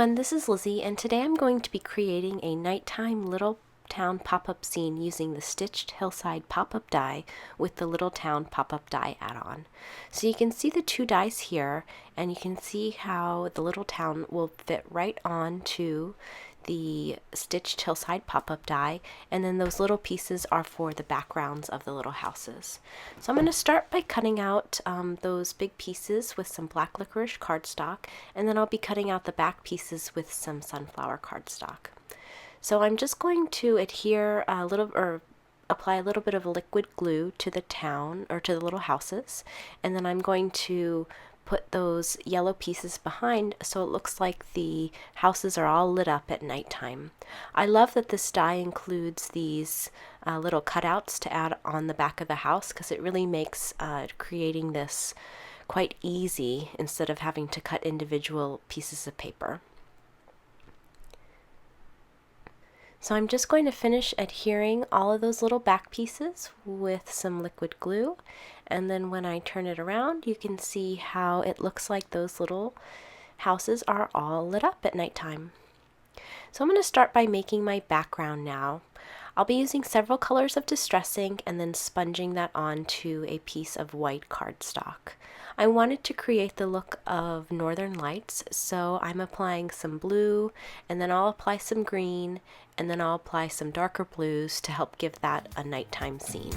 everyone, this is Lizzie, and today I'm going to be creating a nighttime little town pop-up scene using the stitched hillside pop-up die with the little town pop-up die add-on. So you can see the two dies here, and you can see how the little town will fit right onto the stitched hillside pop-up die, and then those little pieces are for the backgrounds of the little houses. So I'm going to start by cutting out those big pieces with some black licorice cardstock, and then I'll be cutting out the back pieces with some sunflower cardstock. So I'm just going to adhere a little, or apply a little bit of liquid glue to the town, or to the little houses, and then I'm going to put those yellow pieces behind so it looks like the houses are all lit up at nighttime. I love that this die includes these little cutouts to add on the back of the house, because it really makes creating this quite easy instead of having to cut individual pieces of paper. So I'm just going to finish adhering all of those little back pieces with some liquid glue, and then when I turn it around you can see how it looks like those little houses are all lit up at nighttime. So I'm going to start by making my background now. I'll be using several colors of distress ink and then sponging that onto a piece of white cardstock. I wanted to create the look of Northern Lights, so I'm applying some blue, and then I'll apply some green, and then I'll apply some darker blues to help give that a nighttime scene.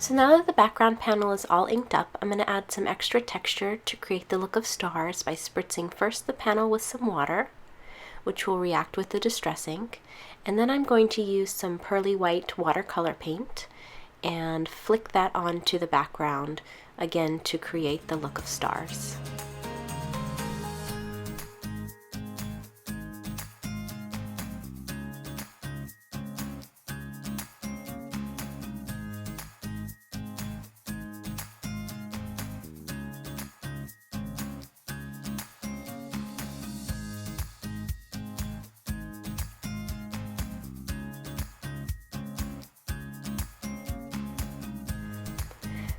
So now that the background panel is all inked up, I'm going to add some extra texture to create the look of stars by spritzing first the panel with some water, which will react with the distress ink, and then I'm going to use some pearly white watercolor paint and flick that onto the background, again to create the look of stars.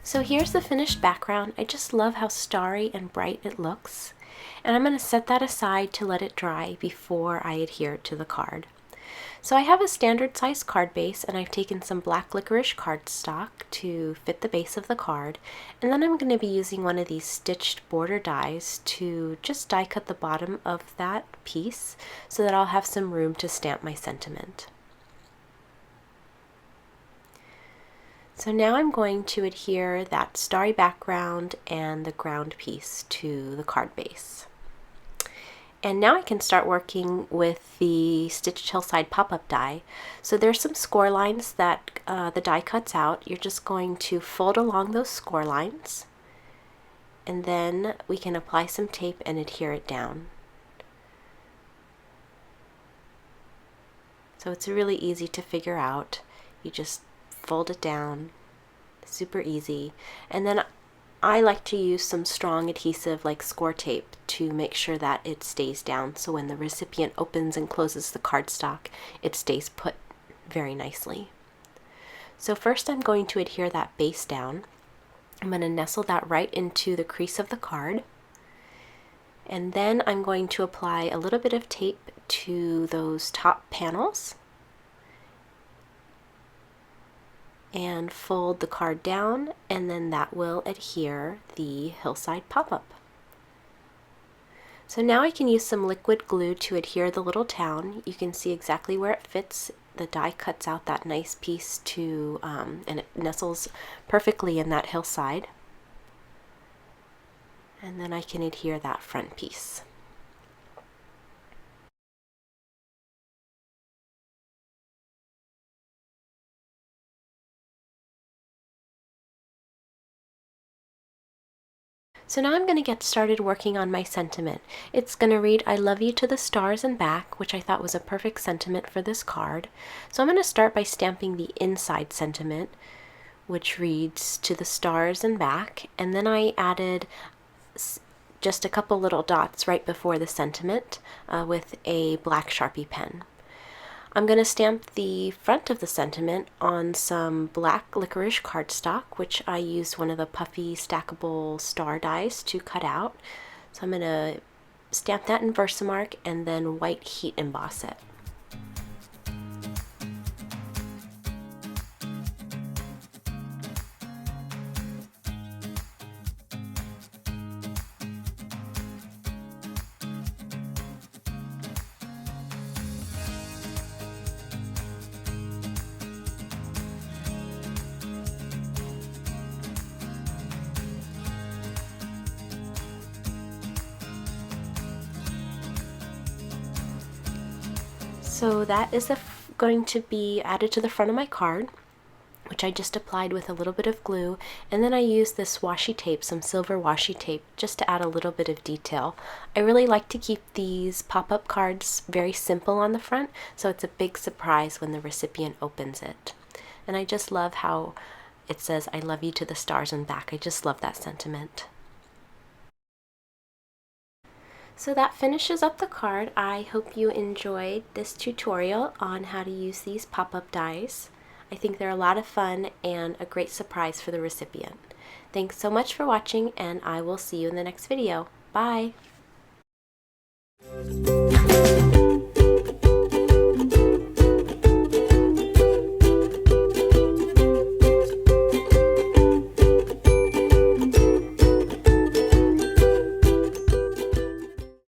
So here's the finished background. I just love how starry and bright it looks, and I'm going to set that aside to let it dry before I adhere it to the card. So I have a standard size card base, and I've taken some black licorice cardstock to fit the base of the card, and then I'm going to be using one of these stitched border dies to just die cut the bottom of that piece so that I'll have some room to stamp my sentiment. So now I'm going to adhere that starry background and the ground piece to the card base. And now I can start working with the stitched hillside pop-up die. So there's some score lines that the die cuts out. You're just going to fold along those score lines, and then we can apply some tape and adhere it down. So it's really easy to figure out. You just fold it down, super easy. And then I like to use some strong adhesive like score tape to make sure that it stays down, so when the recipient opens and closes the cardstock, it stays put very nicely. So first I'm going to adhere that base down. I'm going to nestle that right into the crease of the card. And then I'm going to apply a little bit of tape to those top panels and fold the card down, and then that will adhere the hillside pop-up. So now I can use some liquid glue to adhere the little town. You can see exactly where it fits. The die cuts out that nice piece to, and it nestles perfectly in that hillside. And then I can adhere that front piece. So now I'm going to get started working on my sentiment. It's going to read, "I love you to the stars and back," which I thought was a perfect sentiment for this card. So I'm going to start by stamping the inside sentiment, which reads, "To the stars and back," and then I added just a couple little dots right before the sentiment with a black Sharpie pen. I'm going to stamp the front of the sentiment on some black licorice cardstock, which I used one of the puffy stackable star dies to cut out. So I'm going to stamp that in Versamark and then white heat emboss it. So that is going to be added to the front of my card, which I just applied with a little bit of glue, and then I used this washi tape, some silver washi tape, just to add a little bit of detail. I really like to keep these pop-up cards very simple on the front, so it's a big surprise when the recipient opens it. And I just love how it says, "I love you to the stars and back." I just love that sentiment. So that finishes up the card. I hope you enjoyed this tutorial on how to use these pop-up dies. I think they're a lot of fun and a great surprise for the recipient. Thanks so much for watching, and I will see you in the next video. Bye!